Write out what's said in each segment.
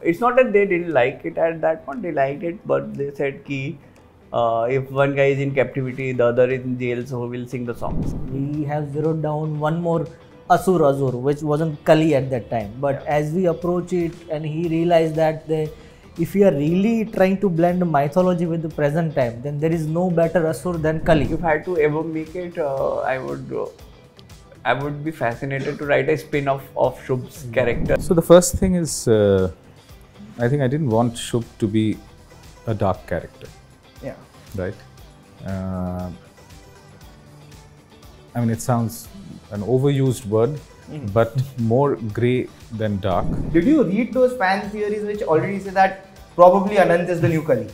it's not that they didn't like it at that point, they liked it, but they said ki if one guy is in captivity, the other is in jail, so we'll sing the songs. We have zeroed down one more Asur, which wasn't Kali at that time. But as we approach it, and he realized that if we are really trying to blend mythology with the present time, then there is no better Asur than Kali. If I had to ever make it, I would be fascinated to write a spin-off of Shubh's character. So the first thing is, I think I didn't want Shubh to be a dark character. Yeah. Right? I mean, it sounds an overused word, but more grey than dark. Did you read those fan theories which already say that probably Anant is the new Kali?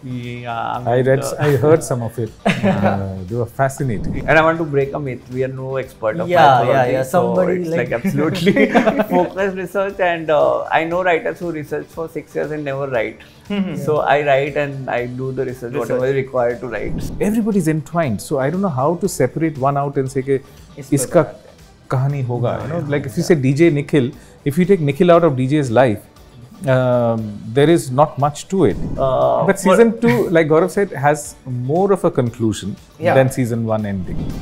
Yeah, I heard some of it. They were fascinating. And I want to break a myth. We are no expert of Yeah, mythology, yeah. Somebody so it's like absolutely focused research. And I know writers who research for 6 years and never write. So I write and I do the research whatever is required to write. Everybody's entwined, so I don't know how to separate one out and say कि इसका कहानी होगा. You know, like if you say DJ Nikhil, if you take Nikhil out of DJ's life, there is not much to it. But season 2, like Gaurav said, has more of a conclusion than season 1 ending.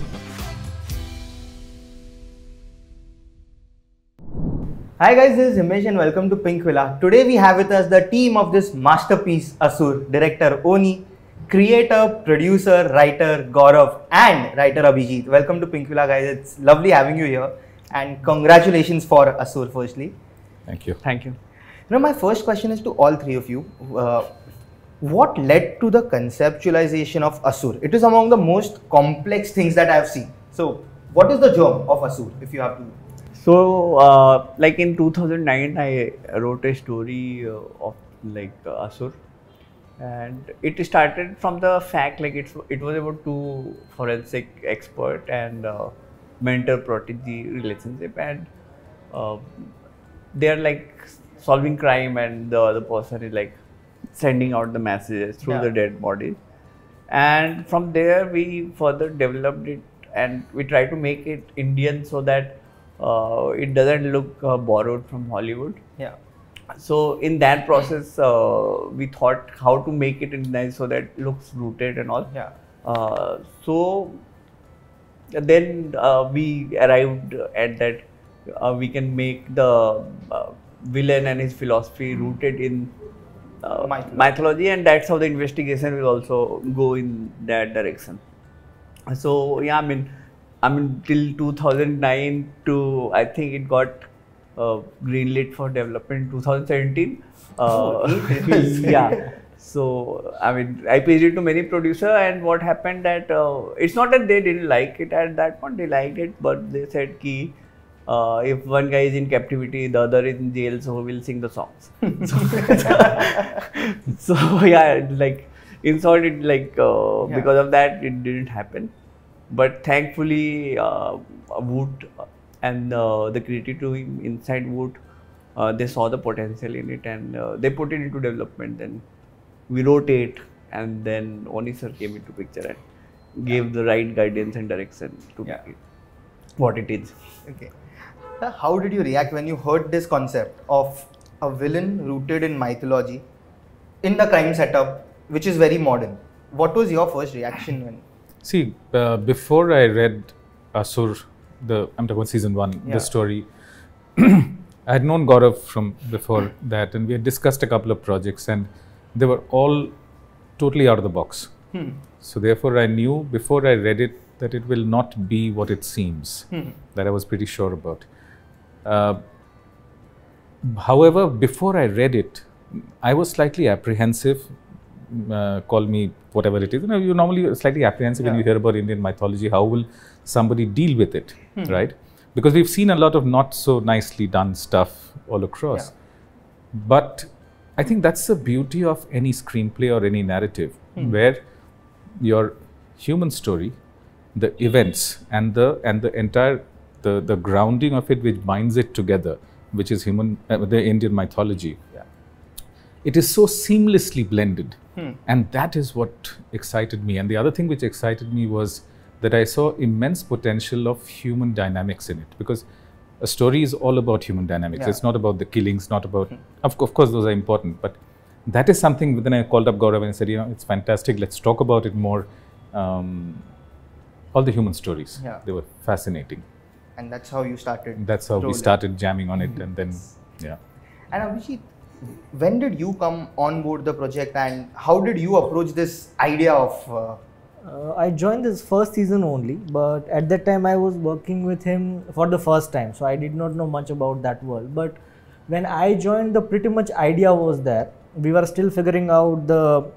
Hi guys, this is Himesh and welcome to Pink Villa. Today we have with us the team of this masterpiece Asur, director Oni, creator, producer, writer Gaurav and writer Abhijit. Welcome to Pink Villa guys, it's lovely having you here and congratulations for Asur firstly. Thank you. Thank you. Now my first question is to all three of you. What led to the conceptualization of Asur? It is among the most complex things that I have seen. So what is the germ of Asur if you have to? So like in 2009 I wrote a story of like Asur, and it started from the fact like it was about two forensic expert and mentor-protege relationship, and they are like solving crime and the other person is like sending out the messages through the dead bodies. And from there we further developed it and we try to make it Indian so that it doesn't look borrowed from Hollywood. Yeah. So in that process we thought how to make it Indian so that it looks rooted and all. Yeah. So then we arrived at that we can make the villain and his philosophy rooted in mythology, and that's how the investigation will also go in that direction. So yeah, I mean till 2009 to I think it got greenlit for development in 2017. Yeah. So I mean I pitched it to many producers, and what happened that it's not that they didn't like it at that point, they liked it, but they said ki if one guy is in captivity, the other is in jail, so we'll sing the songs. So yeah, like in short, it like because of that it didn't happen. But thankfully, Woot and the creative team inside Woot, they saw the potential in it and they put it into development. Then we wrote it, and then Oni sir came into picture and gave the right guidance and direction to make it what it is. Okay. How did you react when you heard this concept of a villain rooted in mythology in the crime setup, which is very modern? What was your first reaction when? See, before I read Asur, I'm talking about season 1, the story, I had known Gaurav from before that, and we had discussed a couple of projects, and they were all totally out of the box. So therefore, I knew before I read it that it will not be what it seems. That I was pretty sure about. However, before I read it, I was slightly apprehensive. Call me whatever it is. You know, you're normally slightly apprehensive when you hear about Indian mythology. How will somebody deal with it, right? Because we've seen a lot of not so nicely done stuff all across. But I think that's the beauty of any screenplay or any narrative, where your human story, the events, and the entire the grounding of it, which binds it together, which is the Indian mythology. It is so seamlessly blended, and that is what excited me. And the other thing which excited me was that I saw immense potential of human dynamics in it, because a story is all about human dynamics. Yeah. It's not about the killings, not about, of course those are important, but that is something. Then I called up Gaurav and said, it's fantastic, let's talk about it more. All the human stories, Yeah. they were fascinating. And that's how you started. That's how we rolling. started jamming on it, and then, yeah. And Abhijit, when did you come on board the project and how did you approach this idea of I joined this first season only, but at that time I was working with him for the first time, so I did not know much about that world. But when I joined, the pretty much idea was there. We were still figuring out the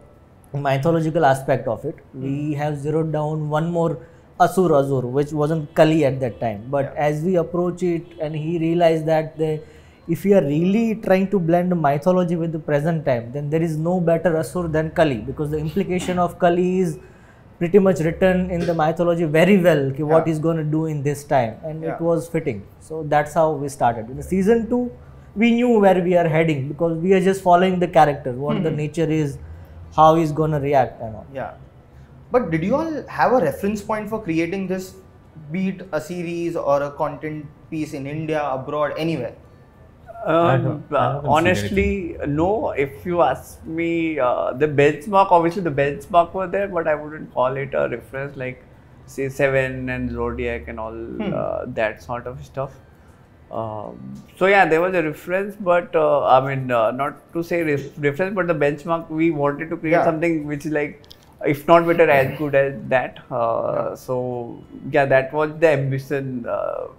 mythological aspect of it. We have zeroed down one more Asur, which wasn't Kali at that time. But as we approach it, and he realized that if we are really trying to blend mythology with the present time, then there is no better Asur than Kali, because the implication of Kali is pretty much written in the mythology very well, what he's going to do in this time, and it was fitting. So that's how we started. In the season 2, we knew where we are heading, because we are just following the character, what the nature is, how he's going to react and all. Yeah. But did you all have a reference point for creating this, be it a series or a content piece in India, abroad, anywhere? Honestly, no. If you ask me, the benchmark, obviously the benchmark was there, but I wouldn't call it a reference like, say, Seven and Zodiac and all that sort of stuff. So yeah, there was a reference, but I mean, not to say reference, but the benchmark, we wanted to create something which is like, if not better, as good as that. So yeah, that was the ambition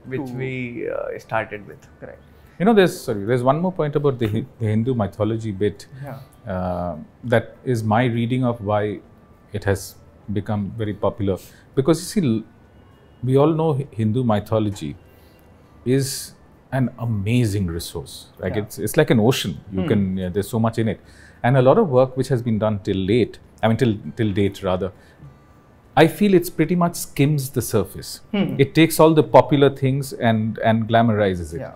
which we started with. Correct. There's one more point about the Hindu mythology bit. That is my reading of why it has become very popular. Because you see, we all know Hindu mythology is an amazing resource. Like it's like an ocean. You can there's so much in it, and a lot of work which has been done till date rather. I feel it's pretty much skims the surface. It takes all the popular things and glamorizes it.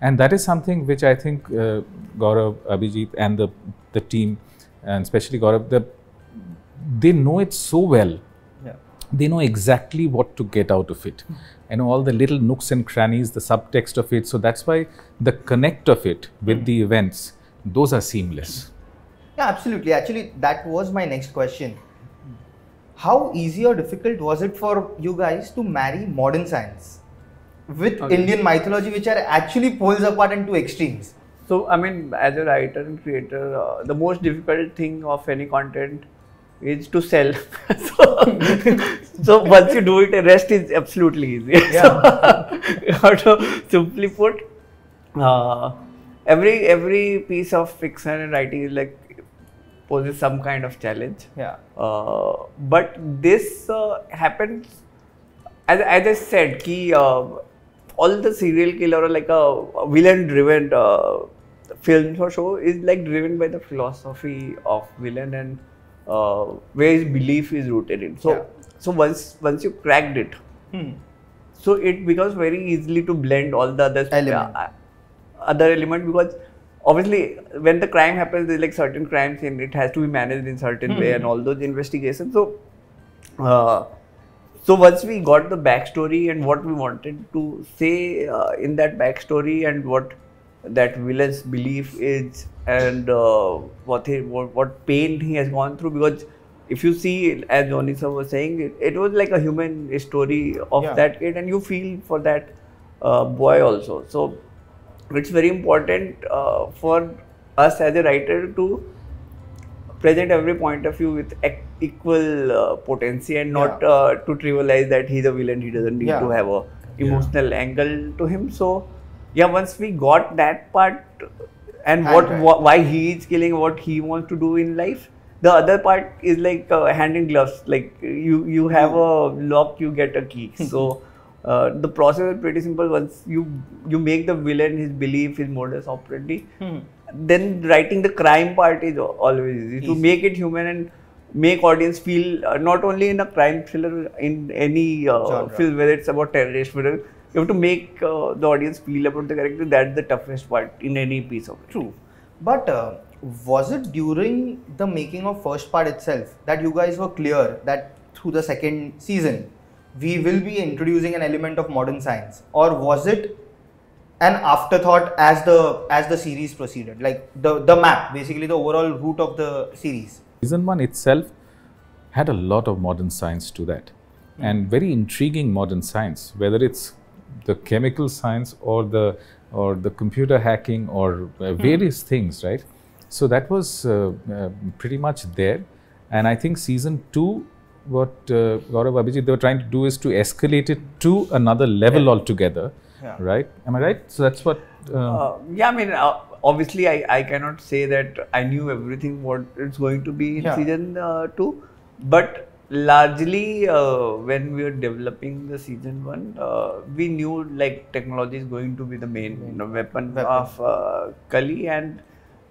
And that is something which I think Gaurav, Abhijit and the team, and especially Gaurav, they know it so well. They know exactly what to get out of it. All the little nooks and crannies, the subtext of it. So that's why the connect of it with the events, those are seamless. Yeah, absolutely. Actually, that was my next question. How easy or difficult was it for you guys to marry modern science with Indian mythology, which are actually poles apart and two extremes? So, I mean, as a writer and creator, the most difficult thing of any content is to sell. So once you do it, the rest is absolutely easy. So, simply put, every piece of fiction and writing is like poses some kind of challenge. But this happens, as I said, all the serial killer or like a villain-driven film or show is like driven by the philosophy of villain and where his belief is rooted in. So once you cracked it, so it becomes very easily to blend all the other element, because obviously when the crime happens, there's like certain crimes and it has to be managed in certain way and all those investigations. So once we got the backstory and what we wanted to say in that backstory and what that villain's belief is and what pain he has gone through, because if you see, as Johnny sir was saying, it was like a human story of that kid, and you feel for that boy also. So it's very important for us as a writer to present every point of view with equal potency and not to trivialize that he's a villain, he doesn't need to have a emotional angle to him. So yeah, once we got that part and why he is killing, what he wants to do in life, the other part is like hand in gloves. Like you have a lock, you get a key. So the process is pretty simple. Once you make the villain his belief, his modus operandi, then writing the crime part is always easy. To make it human and make audience feel not only in a crime thriller, in any film, whether it's about terrorist, whether you have to make the audience feel about the character. That's the toughest part in any piece of it. True. But was it during the making of first part itself that you guys were clear that through the second season we will be introducing an element of modern science, or was it an afterthought as the series proceeded, like the map, basically the overall route of the series? Season 1 itself had a lot of modern science to that, and very intriguing modern science, whether it's the chemical science or the computer hacking or various things, right? So that was pretty much there. And I think season 2, what Gaurav, Abhijit, they were trying to do is to escalate it to another level altogether, right? Am I right? So that's what... yeah, I mean, obviously I cannot say that I knew everything what it's going to be in season 2, but largely when we were developing the season 1, we knew like technology is going to be the main weapon of Kali, and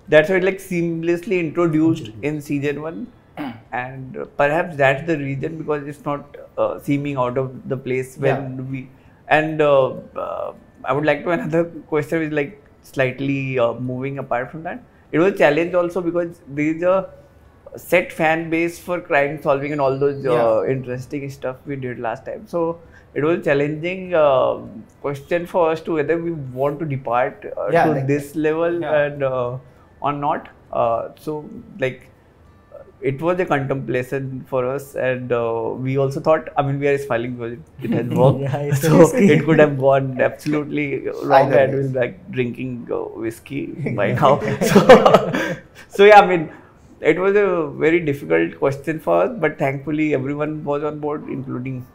that's why it like seamlessly introduced in season 1, and perhaps that's the reason, because it's not seeming out of the place when we, and I would like to another question is like slightly moving apart from that. It was a challenge also because there is a set fan base for crime solving and all those interesting stuff we did last time. So it was a challenging question for us to whether we want to depart to this level and or not. So like it was a contemplation for us, and we also thought, I mean, we are smiling because it has worked. So it could have gone absolutely wrong and we'll be like drinking whiskey by now. So yeah, I mean, it was a very difficult question for us, but thankfully everyone was on board, including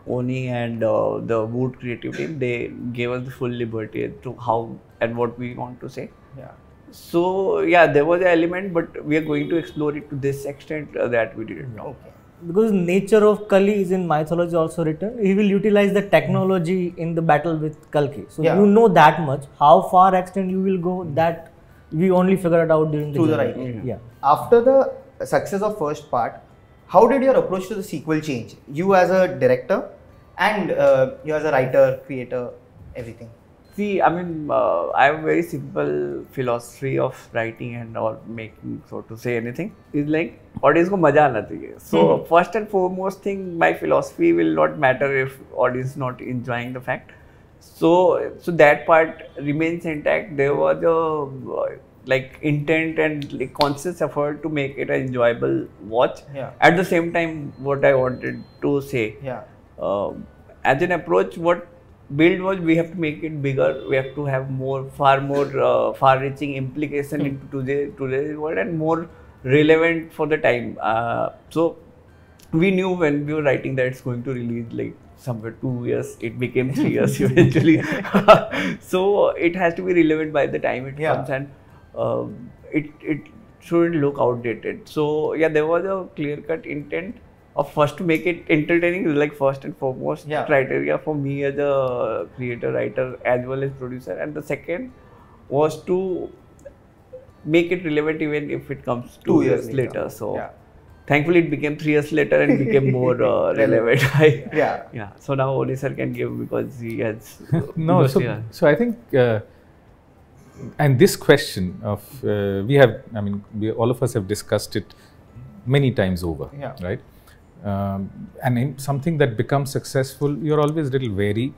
Oni and the Wood creative team. They gave us the full liberty to how and what we want to say. Yeah. So yeah, there was an element, but we are going to explore it to this extent that we didn't know. Okay. Because nature of Kali is in mythology also written. He will utilize the technology in the battle with Kalki. So you know that much. How far extent you will go, that we only figure it out during the writing. Yeah. After the success of first part, how did your approach to the sequel change? You as a director and you as a writer, creator, everything. See, I mean, I have a very simple philosophy of writing and or making, so to say anything, is like audience ko maza aana chahiye. So first and foremost thing, my philosophy will not matter if audience not enjoying the fact. So that part remains intact. There was a like intent and like conscious effort to make it an enjoyable watch. At the same time, what I wanted to say, as an approach, what build was, we have to make it bigger. We have to have far more far-reaching implication into today's world and more relevant for the time. So we knew when we were writing that it's going to release like somewhere 2 years. It became 3 years eventually. So it has to be relevant by the time it comes, and it shouldn't look outdated. So yeah, there was a clear-cut intent of first to make it entertaining, is like first and foremost criteria for me as a creator, writer, as well as producer. And the second was to make it relevant even if it comes 2 years later. So thankfully it became 3 years later and became more relevant. So now Oni sir can give, because he has no. So I think and this question of all of us have discussed it many times over, right? And in something that becomes successful, you're always a little wary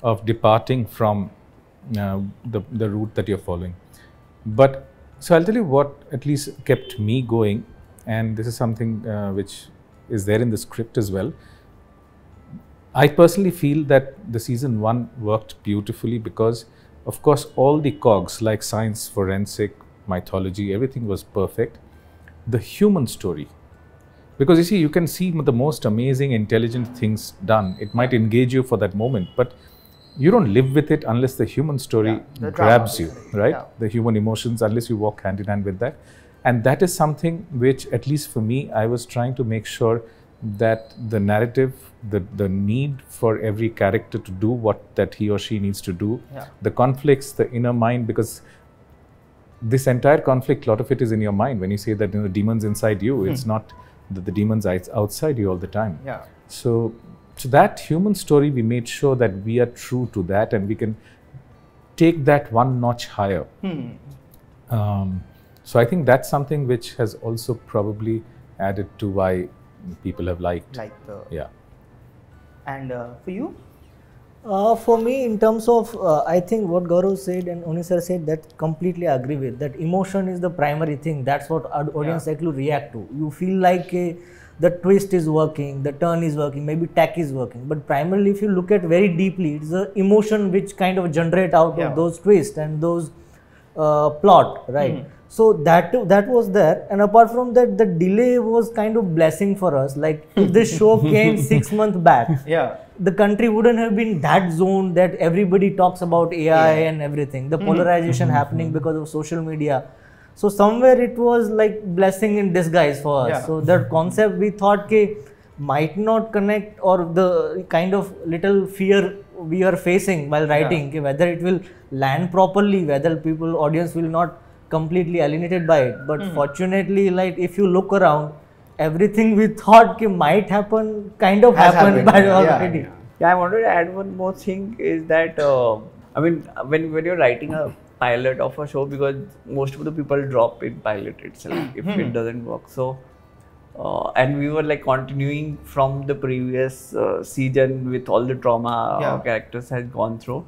of departing from the route that you're following. But so I'll tell you what at least kept me going, and this is something which is there in the script as well. I personally feel that the season 1 worked beautifully because, of course, all the cogs like science, forensic, mythology, everything was perfect. The human story, because you see, you can see the most amazing, intelligent things done. It might engage you for that moment, but you don't live with it unless the human story grabs you, right? The human emotions, unless you walk hand in hand with that. And that is something which, at least for me, I was trying to make sure that the narrative, the need for every character to do what that he or she needs to do, the conflicts, the inner mind, because this entire conflict, a lot of it is in your mind. When you say that demons inside you, it's not the demons outside you all the time. So that human story, we made sure that we are true to that and we can take that one notch higher. So I think that's something which has also probably added to why people have liked. And for you? For me, in terms of, I think what Gaurav said and Oni sir said, that completely agree with. That emotion is the primary thing. That's what our audience actually react to. You feel like the twist is working, the turn is working, maybe tack is working. But primarily, if you look at very deeply, it's the emotion which kind of generate out of those twists and those plot, right? So that was there, and apart from that, the delay was kind of blessing for us. Like if this show came 6 months back, the country wouldn't have been that zoned that everybody talks about AI and everything. The polarization happening because of social media. So somewhere it was like blessing in disguise for us. So that concept we thought might not connect, or the kind of little fear we are facing while writing, whether it will land properly, whether audience will not completely alienated by it. But fortunately, like if you look around, everything we thought might happen kind of happened by already. Yeah, I wanted to add one more thing is that I mean when you're writing a pilot of a show, because most of the people drop in pilot itself if it doesn't work. So and we were like continuing from the previous season with all the trauma our characters had gone through.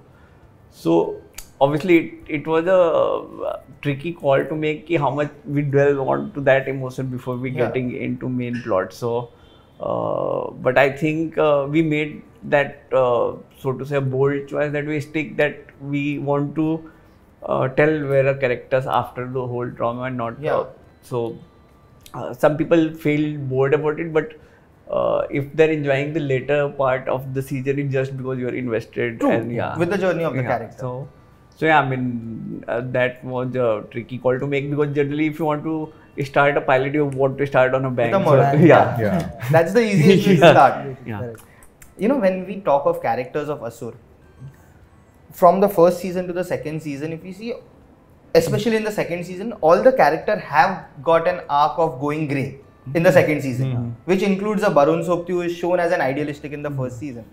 So obviously it was a tricky call to make how much we dwell onto that emotion before we getting into main plot. So but I think we made that so to say a bold choice that we stick, that we want to tell where our characters after the whole trauma and not so some people feel bored about it, but if they're enjoying the later part of the season, it's just because you're invested. True. And with the journey of the character. So yeah, I mean that was a tricky call to make, because generally if you want to start a pilot, you want to start on a bang. That's the easiest way to start. You know, when we talk of characters of Asur, from the first season to the second season, if you see, especially in the second season, all the characters have got an arc of going grey in the second season, which includes a Barun Sobti who is shown as an idealistic in the first season.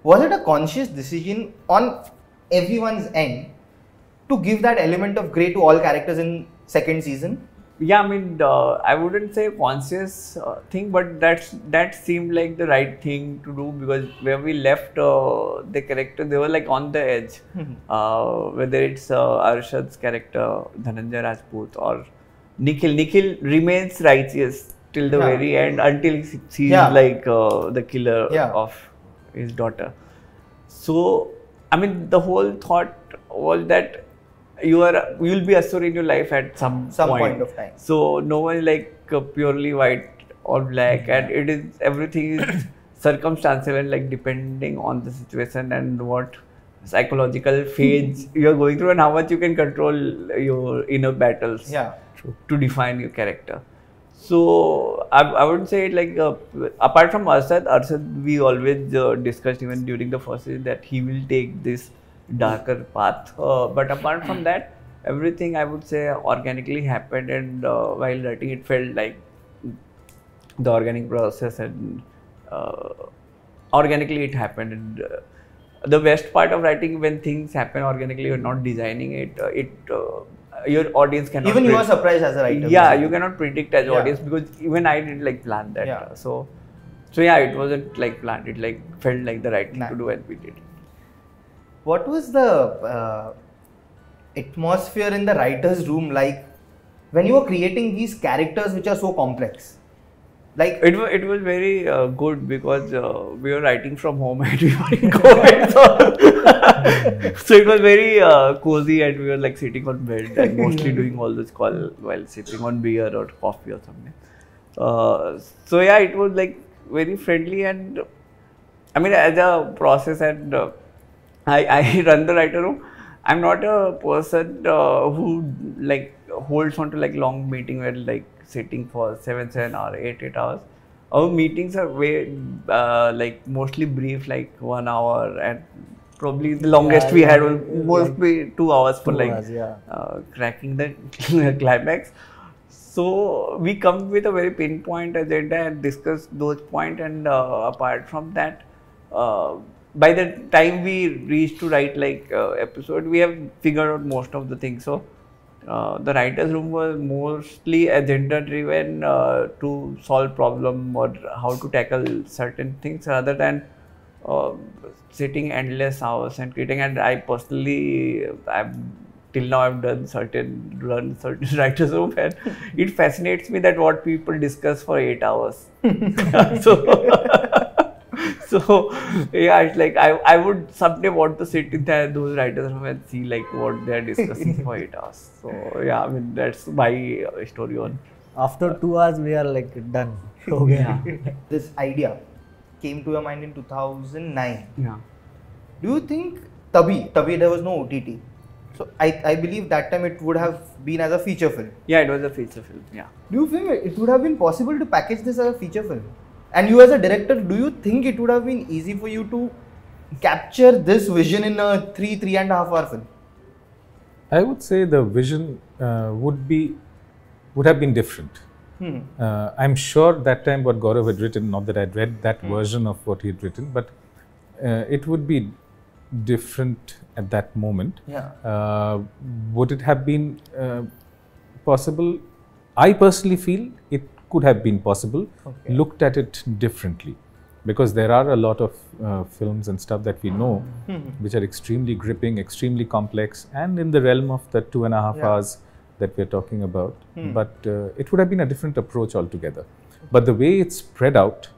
Was it a conscious decision on everyone's end to give that element of grey to all characters in second season? Yeah, I mean, I wouldn't say conscious thing, but that seemed like the right thing to do, because where we left the character, they were like on the edge. Whether it's Arshad's character, Dhananjay Rajput, or Nikhil. Nikhil remains righteous till the very end, until he sees like the killer of his daughter. So, I mean, the whole thought was that you'll be Asur in your life at some point of time. So no one is like purely white or black, and it is everything is circumstantial and like depending on the situation and what psychological phase you're going through and how much you can control your inner battles to define your character. So I would say like apart from Arshad, we always discussed even during the first season that he will take this darker path, but apart from that, everything I would say organically happened, and while writing it felt like the organic process, and organically it happened. And the best part of writing, when things happen organically, you're not designing it, your audience cannot even you are surprised as a writer. You cannot predict as audience, because even I didn't like plan that. So yeah, it wasn't like planned, it like felt like the right thing to do, and we did. What was the atmosphere in the writer's room like when you were creating these characters which are so complex? Like it was very good, because we were writing from home and we were in COVID, so it was very cozy, and we were like sitting on bed and mostly doing all this call while sipping on beer or coffee or something. So yeah, it was like very friendly, and I mean as a process, and I run the writer room. I'm not a person who like holds on to like long meeting where like sitting for 7 or 8 hours. Our meetings are way like mostly brief, like 1 hour, and probably the longest we had was mostly 2 hours for cracking the climax. So we come with a very pinpoint agenda and discuss those points, and apart from that, by the time we reach to write like episode, we have figured out most of the things. So the writer's room was mostly agenda driven to solve problem or how to tackle certain things, rather than sitting endless hours and creating. And I personally, till now I've done certain writers' room, and it fascinates me that what people discuss for 8 hours. So yeah, it's like I would someday want to sit in those writers' room and see like what they're discussing for 8 hours. So yeah, I mean that's my story on. After 2 hours, we are like done. Okay. Yeah. This idea came to your mind in 2009. Yeah. Do you think Tabhi there was no OTT? So I believe that time it would have been as a feature film. Yeah, it was a feature film. Yeah. Do you think it would have been possible to package this as a feature film? And you as a director, do you think it would have been easy for you to capture this vision in a 3.5 hour film? I would say the vision would have been different. I'm sure that time what Gaurav had written, not that I'd read that version of what he had written, but it would be different at that moment. Yeah. Would it have been possible? I personally feel it could have been possible, looked at it differently, because there are a lot of films and stuff that we know which are extremely gripping, extremely complex, and in the realm of the 2.5 hours that we're talking about. But it would have been a different approach altogether. But the way it's spread out,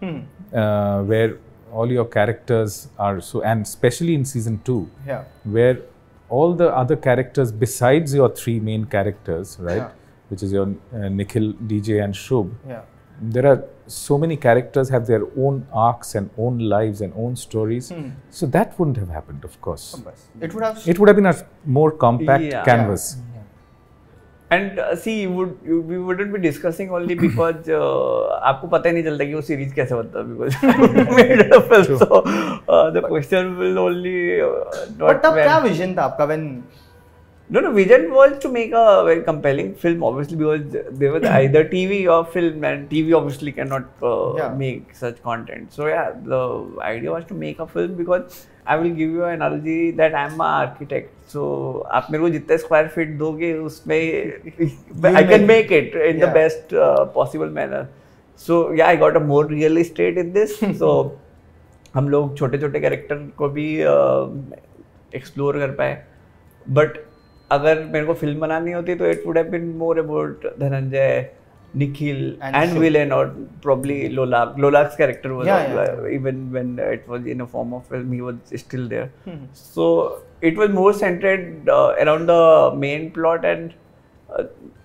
where all your characters are so, and especially in season 2, where all the other characters besides your 3 main characters, right, which is your Nikhil, DJ and Shubh, there are so many characters have their own arcs and own lives and own stories. So that wouldn't have happened, of course. It would have been a more compact canvas. And see, we wouldn't be discussing only because आपको पता ही नहीं चलता कि वो series कैसे बनता है, because I made a film, so the question will only not. But क्या vision था आपका when? No, vision was to make a very compelling film, obviously, because there was either TV or film, and TV obviously cannot make such content. So yeah, the idea was to make a film, because I will give you an analogy that I am an architect. So आप मेरे को जितने square feet दोगे उसमें I can make it in the best possible manner. So yeah, I got a more real estate in this. So हम लोग छोटे छोटे कैरेक्टर को भी एक्सप्लोर कर पाए. But अगर मेरे को फिल्म बनानी होती तो it would have been more about Dhananjay, Nikhil and villain, or probably Lolak. Lolak's character was even when it was in a form of film, he was still there. So it was more centered around the main plot, and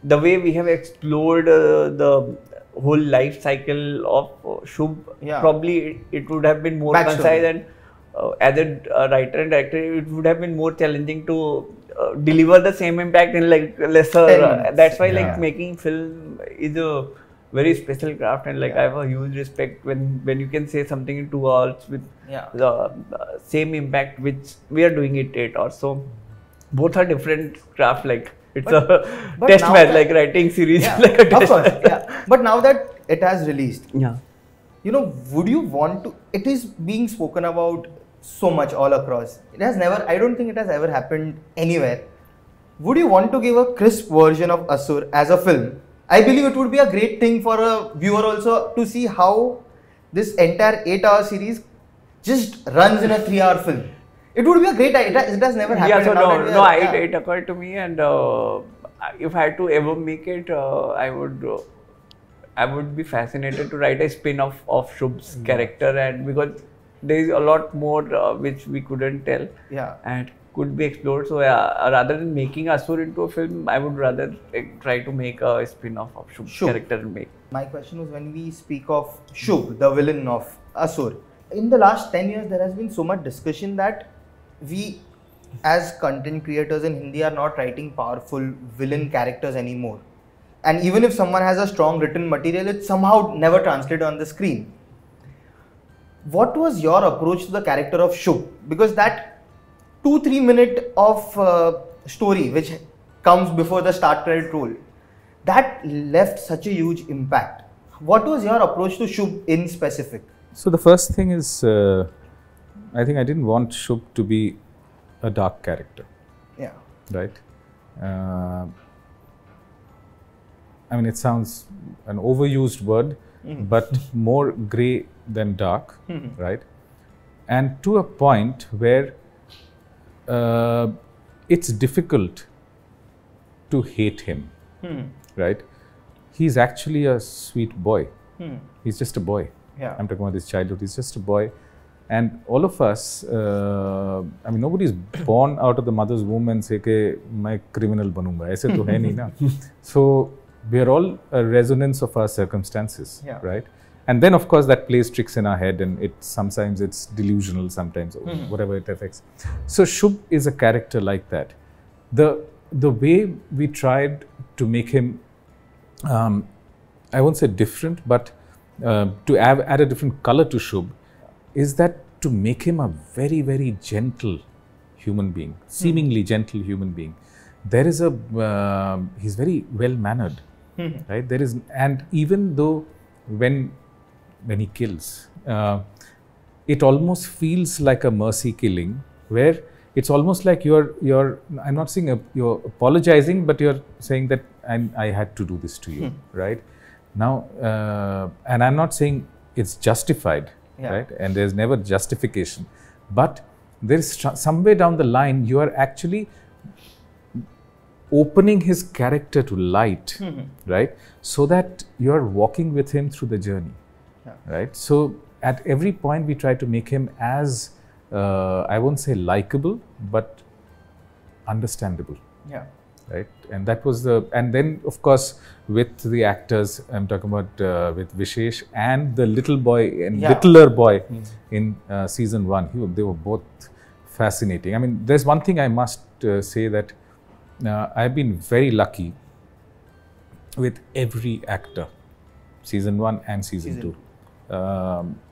the way we have explored the whole life cycle of Shubh. Probably it would have been more concise, and as a writer and director, it would have been more challenging to deliver the same impact in like lesser. That's why like making film is a very special craft, and like I have a huge respect when you can say something in 2 hours with the same impact which we are doing it 8 hours. So both are different craft. Like it's a test match, like writing series, like a test. Of course, But now that it has released, you know, would you want to? It is being spoken about so much all across. It has never, I don't think it has ever happened anywhere. Would you want to give a crisp version of Asur as a film? I believe it would be a great thing for a viewer also to see how this entire 8-hour series just runs in a 3-hour film. It would be a great idea. It has never happened. So it occurred to me, and if I had to ever make it, I would be fascinated to write a spin-off of Shubh's character, and because there is a lot more which we couldn't tell and could be explored. So rather than making Asur into a film, I would rather try to make a spin-off of Shubh's character and make. My question was, when we speak of Shubh, the villain of Asur, in the last 10 years there has been so much discussion that we as content creators in Hindi are not writing powerful villain characters anymore. And even if someone has a strong written material, it somehow never translated on the screen. What was your approach to the character of Shubh? Because that 2-3 minute of story which comes before the start credit roll, that left such a huge impact. What was your approach to Shubh in specific? So the first thing is, I think I didn't want Shubh to be a dark character. Yeah. Right? I mean, it sounds an overused word, but more grey than dark, right? and to a point where it's difficult to hate him, right? He's actually a sweet boy. He's just a boy. Yeah. I'm talking about his childhood. He's just a boy. And all of us, I mean, nobody's born out of the mother's womb and say, "Ke, मैं criminal बनूंगा." ऐसे तो है नहीं ना. So we are all a resonance of our circumstances, Yeah. right? And then, of course, that plays tricks in our head, and sometimes it's delusional, sometimes whatever it affects. So Shubh is a character like that. The way we tried to make him, I won't say different, but to add a different color to Shubh, is that to make him a very, very gentle human being, seemingly gentle human being. There is he's very well mannered, right? There is, and even though when he kills, it almost feels like a mercy killing, where it's almost like you're I'm not saying you're apologizing, but you're saying that I had to do this to you, right? Now, and I'm not saying it's justified, right? And there's never justification, but there's somewhere down the line you are actually opening his character to light, right? So that you're walking with him through the journey, right? So at every point we try to make him as I won't say likable, but understandable. Yeah. Right, and that was and then of course with the actors, I'm talking about with Vishesh and the little boy and littler boy in season 1, they were both fascinating. I mean, there's one thing I must say, that I've been very lucky with every actor, season 1 and season 2.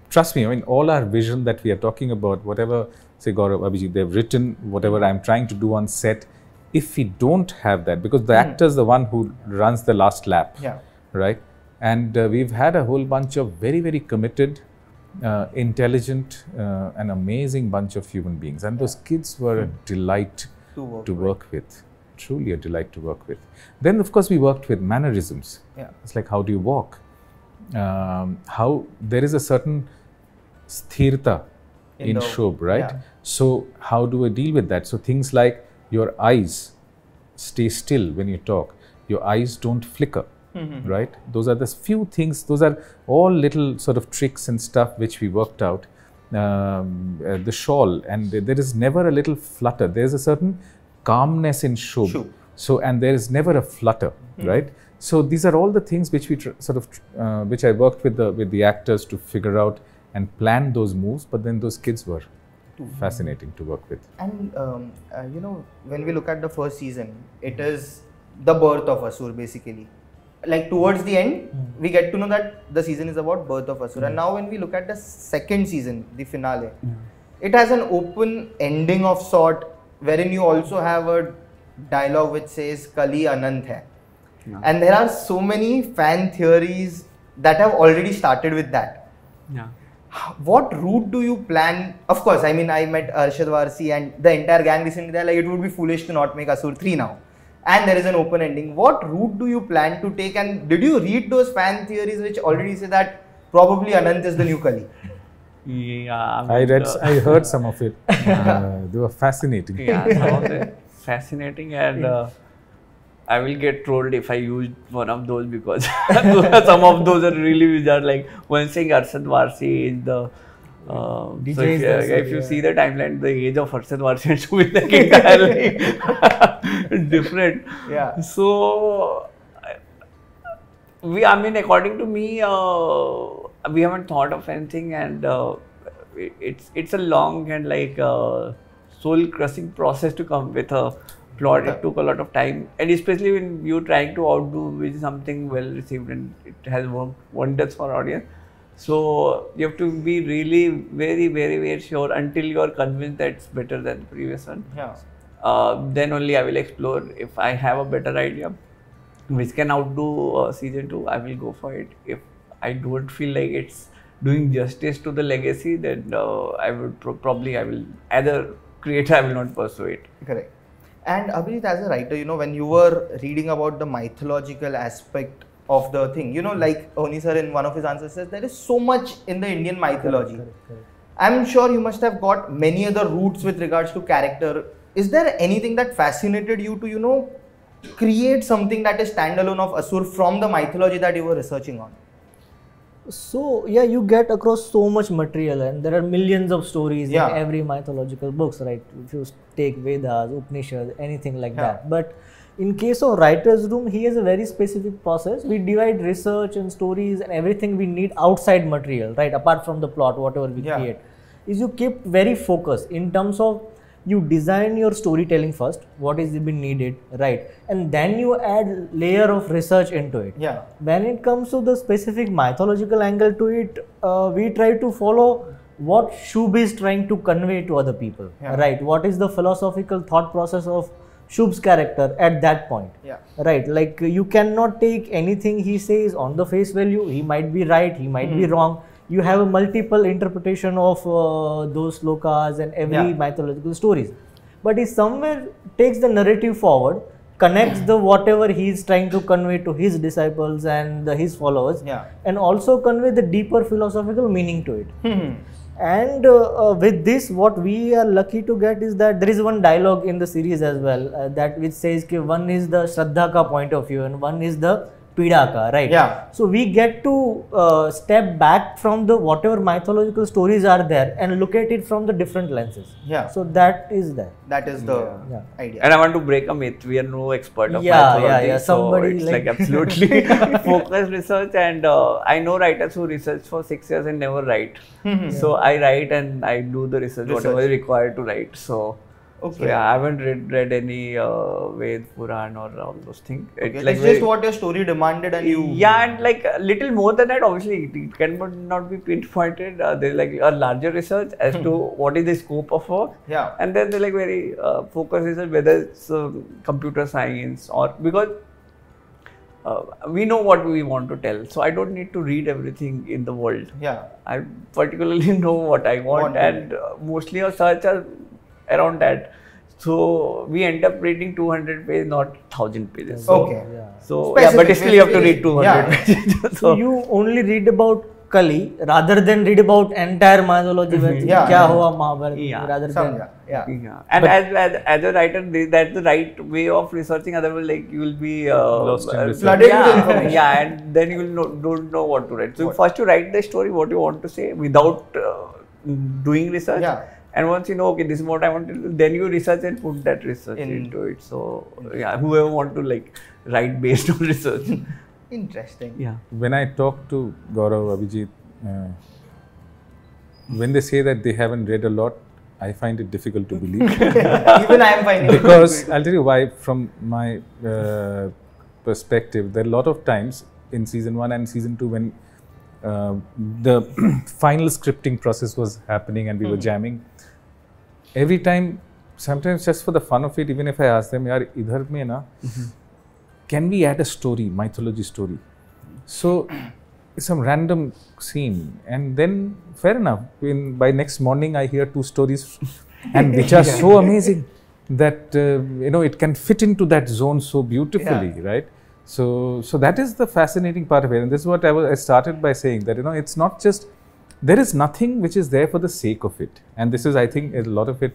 Trust me, I mean, all our vision that we are talking about, whatever, say Gaurav, Abhijit, they've written, whatever I'm trying to do on set, if we don't have that, because the actor is the one who runs the last lap, right? And we've had a whole bunch of very, very committed, intelligent, and amazing bunch of human beings. And those kids were a delight to work with, truly a delight to work with. Then, of course, we worked with mannerisms. It's like, how do you walk? How there is a certain sthirta in Shubh, right? So how do I deal with that? So things like your eyes stay still when you talk. Your eyes don't flicker, right? Those are the few things. Those are all little sort of tricks and stuff which we worked out. The shawl, and there is never a little flutter. There is a certain calmness in Shubh. So, and there is never a flutter, right? So these are all the things which we which I worked with the actors to figure out and plan those moves. But then those kids were fascinating to work with. And you know, when we look at the first season, it is the birth of Asur basically. Like towards the end, we get to know that the season is about birth of Asur. And now when we look at the second season, the finale, it has an open ending of sort, wherein you also have a dialogue which says Kali Anant hai. And there are so many fan theories that have already started with that. What route do you plan? Of course, I mean, I met Arshad Varsi and the entire gang recently. They're like, it would be foolish to not make Asur 3 now. And there is an open ending. What route do you plan to take? And did you read those fan theories which already say that probably Anant is the new Kali? Yeah, I heard some of it. They were fascinating. Yeah, some of them fascinating, and I will get trolled if I use one of those, because some of those are really bizarre. Like one saying Arshad Varsi is the so if you see the timeline, the age of Arshad Varsi and Shubh is like entirely different. So I mean, according to me, we haven't thought of anything, and it's a long and like soul crushing process to come with a plot. It took a lot of time, and especially when you're trying to outdo with something well received and it has worked wonders for audience. So you have to be really very, very, very sure until you are convinced that it's better than the previous one. Then only I will explore. If I have a better idea which can outdo season 2, I will go for it. If I don't feel like it's doing justice to the legacy, then I would probably, I will either create, I will not pursue it. Correct. And Abhijit, as a writer, you know, when you were reading about the mythological aspect of the thing, you know, like Oni sir in one of his answers says, there is so much in the Indian mythology. I'm sure you must have got many other routes with regards to character. Is there anything that fascinated you to, create something that is standalone of Asur from the mythology that you were researching on? So yeah, you get across so much material, and there are millions of stories Yeah. in every mythological books, right? If you take Vedas, Upanishads, anything like Yeah. that. But in case of Writer's Room, he has a very specific process. We divide research and stories and everything we need outside material, right? Apart from the plot, whatever we Yeah. create, is you keep very focused in terms of you design your storytelling first, what is been needed, right? And then you add layer of research into it. Yeah. When it comes to the specific mythological angle to it, we try to follow what Shubh is trying to convey to other people, Yeah. right? What is the philosophical thought process of Shubh's character at that point, Yeah. right? Like you cannot take anything he says on the face value. He might be right, he might be wrong. You have a multiple interpretation of those slokas and every Yeah. mythological stories, but he somewhere takes the narrative forward, connects the whatever he is trying to convey to his disciples and his followers, Yeah. and also convey the deeper philosophical meaning to it. Hmm. And with this, what we are lucky to get is that there is one dialogue in the series as well, that which says कि one is the Shraddha ka point of view and one is the Pida ka, right? Yeah. So we get to step back from the whatever mythological stories are there and look at it from the different lenses. Yeah. So that is there. That is the Yeah. idea. And I want to break a myth. We are no expert of Yeah, mythology. yeah. So Somebody it's like- like absolutely focused research. And I know writers who research for 6 years and never write. So I write and I do the research, whatever is required to write. So, Okay. so yeah, I haven't read any Ved, Puran or all those things. Okay. It's like It's just what your story demanded and you... yeah, and like a little more than that, obviously, it can not be pinpointed. There's like a larger research as to what is the scope of work. Yeah. And then they're like very focused research, whether it's computer science or because we know what we want to tell. So I don't need to read everything in the world. Yeah. I particularly know what I want, and mostly our search are around that. So we end up reading 200 pages, not 1000 pages. So, Okay. Yeah. so yeah, but Specific, still you have to read basically. 200 Yeah. pages. So you only read about Kali rather than read about entire mythology. Yeah, Kya yeah. hua Mahabharata, Yeah. rather than Samjha. Yeah. Yeah. And as a writer, that's the right way of researching. Otherwise, like you will be Lost in research. Flooded with yeah, information. yeah, and then you will don't know what to write. So first you write the story, what you want to say, without doing research. Yeah. And once you know, okay, this is what I want to do, then you research and put that research into it. So yeah, whoever want to like write based on research. Interesting. Yeah. When I talk to Gaurav, Abhijit, when they say that they haven't read a lot, I find it difficult to believe. Even I am finding it Because difficult. I'll tell you why, from my perspective, there are a lot of times in season 1 and season 2 when the final scripting process was happening and we were jamming. Every time, sometimes just for the fun of it, even if I ask them, yaar, idhar mein na, can we add a story, mythology story? So, some random scene, and then fair enough. By next morning, I hear 2 stories, and which are so amazing that it can fit into that zone so beautifully, right? So that is the fascinating part of it, and this is what I started by saying, that it's not just, there is nothing which is there for the sake of it, and this is, I think, a lot of it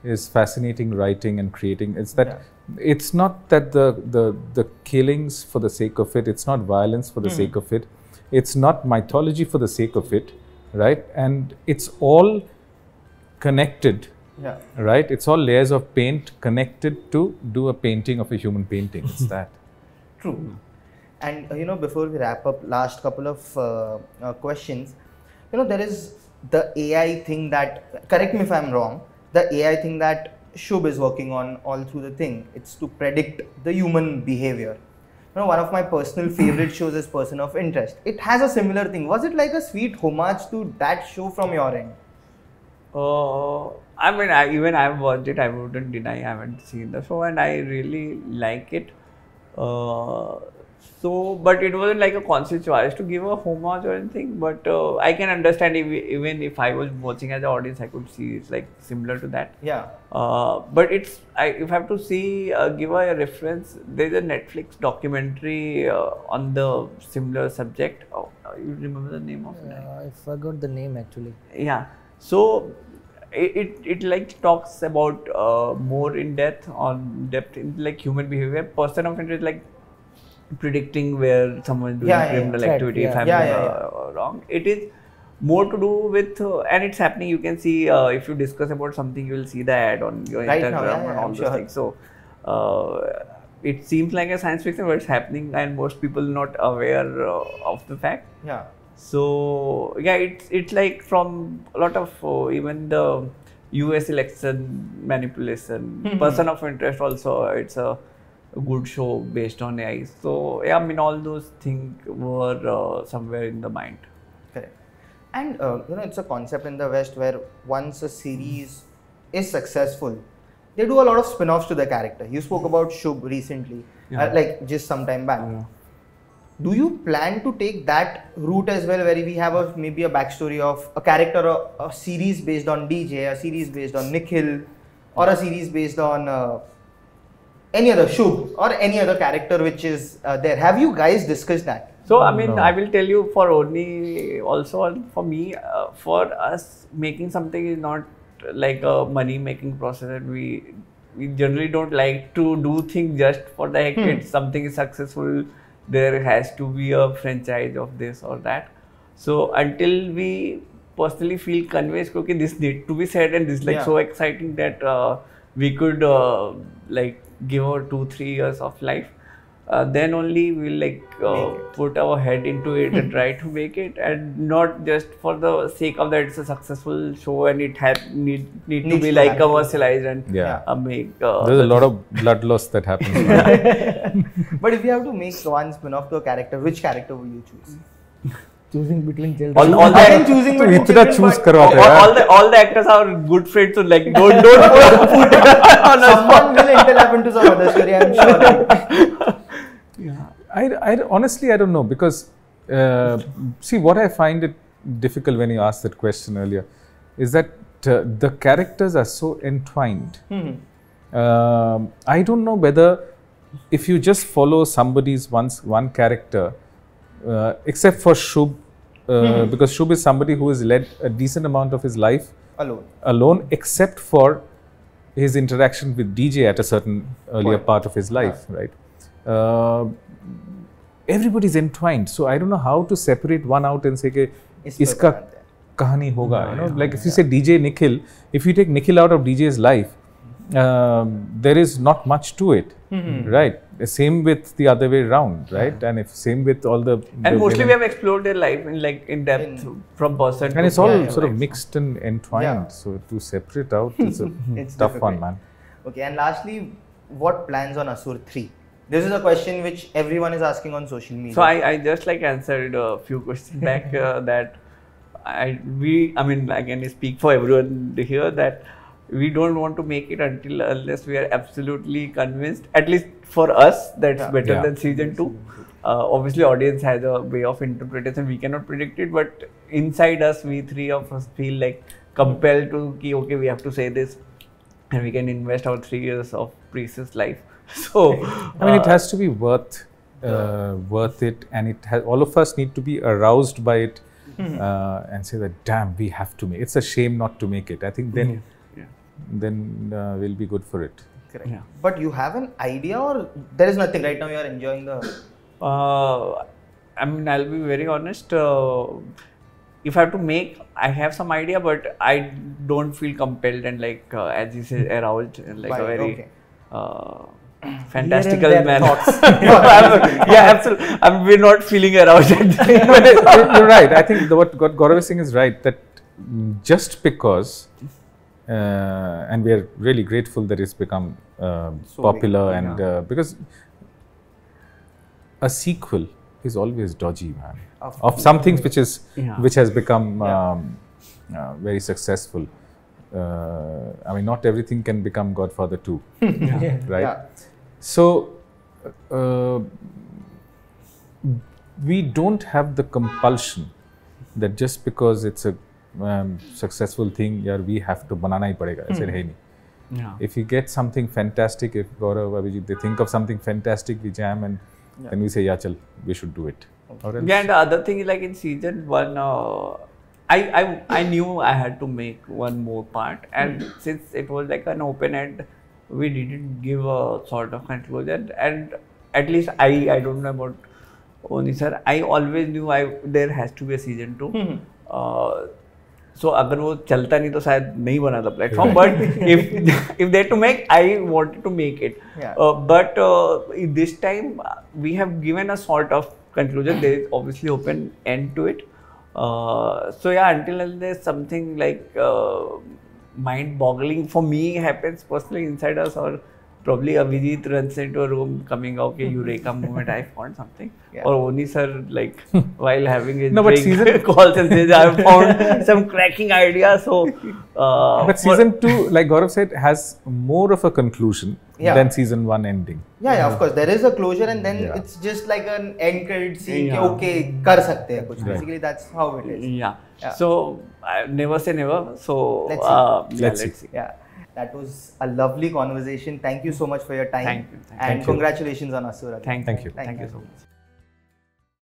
is fascinating writing and creating. It's that it's not that the killings for the sake of it, it's not violence for the sake of it, it's not mythology for the sake of it, right? And it's all connected, right? It's all layers of paint connected to do a painting of a human painting. It's that. True. And before we wrap up, last couple of questions. There is the AI thing that, correct me if I'm wrong, the AI thing that Shubh is working on all through the thing. It's to predict the human behavior. One of my personal favorite shows is Person of Interest. It has a similar thing. Was it like a sweet homage to that show from your end? I mean, even I've watched it. I wouldn't deny I haven't seen the show, and I really like it. But it wasn't like a conscious choice to give a homage or anything. But I can understand even if I was watching as an audience, I could see it's like similar to that. Yeah. But if I have to give a reference, there's a Netflix documentary on the similar subject. You remember the name of it? I forgot the name actually. Yeah. So it like talks about more in depth in like human behavior. Person of interest, like predicting where someone is doing criminal activity, if I'm wrong. It is more to do with and it's happening. You can see if you discuss about something, you will see the ad on your Instagram and all those things. So it seems like a science fiction, but it's happening, and most people not aware of the fact. So yeah, it's like from a lot of even the US election manipulation. Person of interest also, it's a good show based on AI. So yeah, I mean all those things were somewhere in the mind. Correct. And it's a concept in the West where once a series is successful, they do a lot of spin-offs to the character. You spoke about Shubh recently, like just some time back. Do you plan to take that route as well, where we have maybe a backstory of a character, a series based on DJ, a series based on Nikhil, or a series based on any other Shubh or any other character which is there? Have you guys discussed that? So I mean, I will tell you, for Oni also, for me, for us, making something is not like a money making process, and we generally don't like to do things just for the heck. It's something is successful, there has to be a franchise of this or that. So until we personally feel convinced, okay, this need to be said, and this is like so exciting that we could like give our 2-3 years of life, then only we'll like put our head into it and try to make it, and not just for the sake of that it's a successful show and it need to be like commercialized and make. There's a lot of blood loss that happens. But if you have to make one spin-off to a character, which character will you choose? Choosing between children. All the actors are good friends, so like don't put someone will interlap into some other story, I'm sure. I honestly, I don't know, because see, what I find it difficult when you asked that question earlier is that the characters are so entwined. I don't know whether if you just follow somebody's one character, except for Shubh, because Shubh is somebody who has led a decent amount of his life alone, except for his interaction with DJ at a certain earlier part of his life, right? Everybody's entwined, so I don't know how to separate one out and say ke iska kahani hoga, you know, like if you say DJ Nikhil, if you take Nikhil out of DJ's life, there is not much to it, right? Same with the other way around, right? And if same with all the mostly we have explored their life in depth from person and it's all sort of mixed and entwined, so to separate out is a tough one, man. Okay, and lastly, what plans on Asur 3? This is a question which everyone is asking on social media. So I just like answered a few questions back that I mean I can speak for everyone here that we don't want to make it unless we are absolutely convinced, at least for us, that's better than season 2. Obviously audience has a way of interpretation, we cannot predict it, but inside us, we three of us feel like compelled to okay, we have to say this, and we can invest our 3 years of precious life. So I mean, it has to be worth it, and it has, all of us need to be aroused by it and say that damn, we have to make it. It's a shame not to make it. I think then we'll be good for it. Correct. But you have an idea, or there is nothing right now? You are enjoying the. I mean, I'll be very honest. If I have to make, I have some idea, but I don't feel compelled and like as you say, aroused and like a very fantastical man. Yeah, absolutely. We're not feeling aroused. You're right. I think what Gaurav is saying is right. That just because, and we are really grateful that it's become popular, and because a sequel is always dodgy, man. Of some things which has become very successful. I mean, not everything can become Godfather 2, right? So we don't have the compulsion that just because it's a successful thing, we have to banana hi padega. I said, hey, if you get something fantastic, if Gaurav, Abhijit, they think of something fantastic, we jam and then we say, yeah, chal, we should do it. Yeah, and the other thing is like in season 1, I knew I had to make one more part, and since it was like an open end, we didn't give a sort of conclusion. And at least I don't know about Oni sir. I always knew there has to be a season 2. So अगर वो चलता नहीं तो शायद नहीं बना था platform. But if they to make, I wanted to make it. Yeah. But this time we have given a sort of conclusion. There is obviously open end to it. So yeah, until there's something like mind-boggling for me happens personally inside us, or probably Abhijit runs into a room coming out, okay, eureka moment, I found something. Yeah. Or Oni sir, like while having his No, but drink, calls and says, I have found some cracking idea. So, But season 2, like Gaurav said, has more of a conclusion Yeah. than season 1 ending. Yeah, of course. There is a closure, and then Yeah. it's just like an end credit scene. Yeah. कि okay, कर सकते हैं कुछ. Right. Basically, that's how it is. yeah. Yeah. So, never say never. So, Let's see. yeah, Let's let's see. Yeah, that was a lovely conversation. Thank you so much for your time. Thank you. And congratulations on Asura. Thank you. Thank you. Thank you so much.